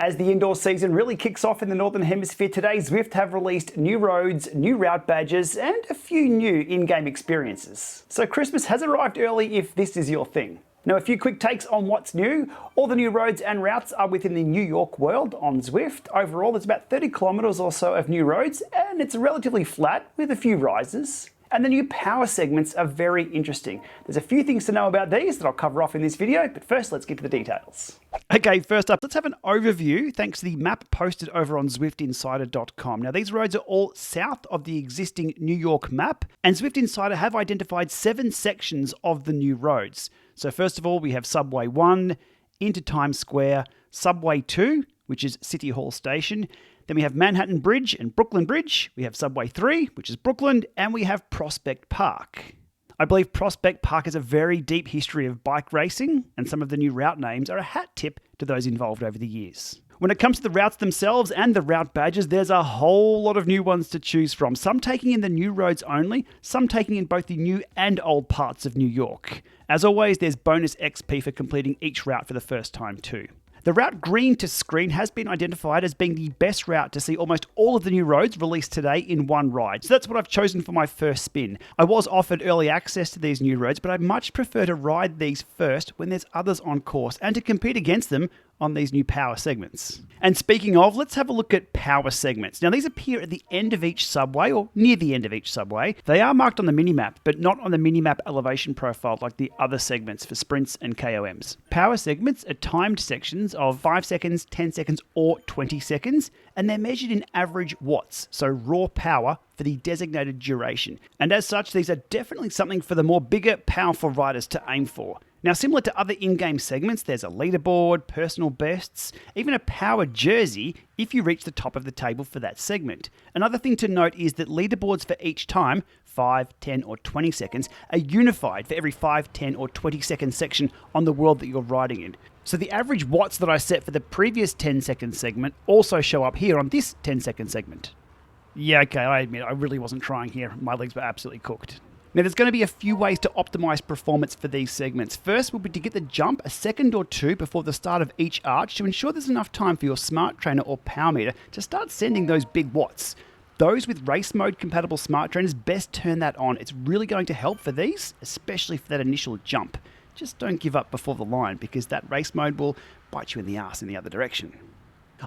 As the indoor season really kicks off in the Northern Hemisphere today, Zwift have released new roads, new route badges, and a few new in-game experiences. So Christmas has arrived early if this is your thing. Now, a few quick takes on what's new. All the new roads and routes are within the New York world on Zwift. Overall, there's about 30 kilometers or so of new roads, and it's relatively flat with a few rises. And the new power segments are very interesting. There's a few things to know about these that I'll cover off in this video, but first let's get to the details. Okay, first up, let's have an overview thanks to the map posted over on ZwiftInsider.com. Now, these roads are all south of the existing New York map, and Zwift Insider have identified 7 sections of the new roads. So first of all, we have Subway 1 into Times Square, Subway 2, which is City Hall Station. Then we have Manhattan Bridge and Brooklyn Bridge. We have Subway 3, which is Brooklyn, and we have Prospect Park. I believe Prospect Park has a very deep history of bike racing, and some of the new route names are a hat tip to those involved over the years. When it comes to the routes themselves and the route badges, there's a whole lot of new ones to choose from. Some taking in the new roads only, some taking in both the new and old parts of New York. As always, there's bonus XP for completing each route for the first time too. The route green to screen has been identified as being the best route to see almost all of the new roads released today in one ride. So that's what I've chosen for my first spin. I was offered early access to these new roads, but I much prefer to ride these first when there's others on course and to compete against them on these new power segments. And speaking of, let's have a look at power segments. Now, these appear at the end of each subway or near the end of each subway. They are marked on the minimap, but not on the minimap elevation profile like the other segments for sprints and KOMs. Power segments are timed sections of 5 seconds, 10 seconds, or 20 seconds, and they're measured in average watts, so raw power for the designated duration. And as such, these are definitely something for the more bigger, powerful riders to aim for. Now, similar to other in-game segments, there's a leaderboard, personal bests, even a power jersey if you reach the top of the table for that segment. Another thing to note is that leaderboards for each time, 5, 10, or 20 seconds, are unified for every 5, 10, or 20 second section on the world that you're riding in. So the average watts that I set for the previous 10-second segment also show up here on this 10-second segment. Yeah, okay, I admit I really wasn't trying here. My legs were absolutely cooked. Now, there's going to be a few ways to optimize performance for these segments. First will be to get the jump a second or two before the start of each arch to ensure there's enough time for your smart trainer or power meter to start sending those big watts. Those with race mode compatible smart trainers best turn that on. It's really going to help for these, especially for that initial jump. Just don't give up before the line because that race mode will bite you in the ass in the other direction.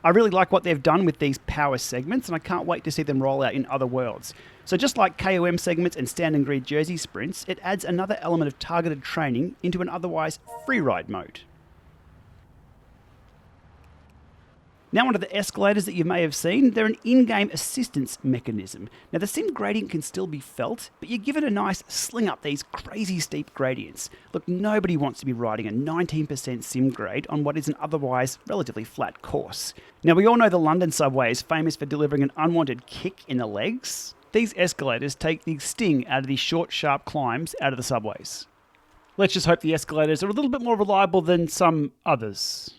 I really like what they've done with these power segments, and I can't wait to see them roll out in other worlds. So just like KOM segments and stand and greet jersey sprints, it adds another element of targeted training into an otherwise free ride mode. Now onto the escalators that you may have seen. They're an in-game assistance mechanism. Now the sim gradient can still be felt, but you give it a nice sling up these crazy steep gradients. Look, nobody wants to be riding a 19% sim grade on what is an otherwise relatively flat course. Now we all know the London subway is famous for delivering an unwanted kick in the legs. These escalators take the sting out of these short, sharp climbs out of the subways. Let's just hope the escalators are a little bit more reliable than some others.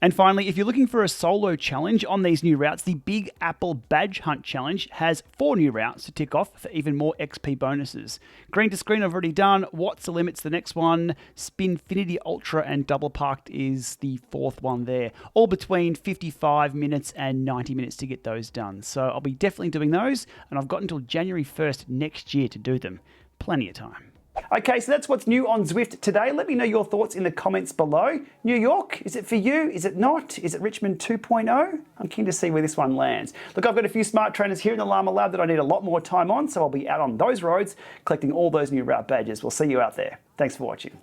And finally, if you're looking for a solo challenge on these new routes, the Big Apple Badge Hunt Challenge has 4 new routes to tick off for even more XP bonuses. Green to screen I've already done, What's the Limit's the next one, Spinfinity Ultra and Double Parked is the 4th one there. All between 55 minutes and 90 minutes to get those done. So I'll be definitely doing those, and I've got until January 1st next year to do them. Plenty of time. Okay, so that's what's new on Zwift today. Let me know your thoughts in the comments below. New York, is it for you? Is it not? Is it Richmond 2.0? I'm keen to see where this one lands. Look, I've got a few smart trainers here in the Llama Lab that I need a lot more time on, so I'll be out on those roads collecting all those new route badges. We'll see you out there. Thanks for watching.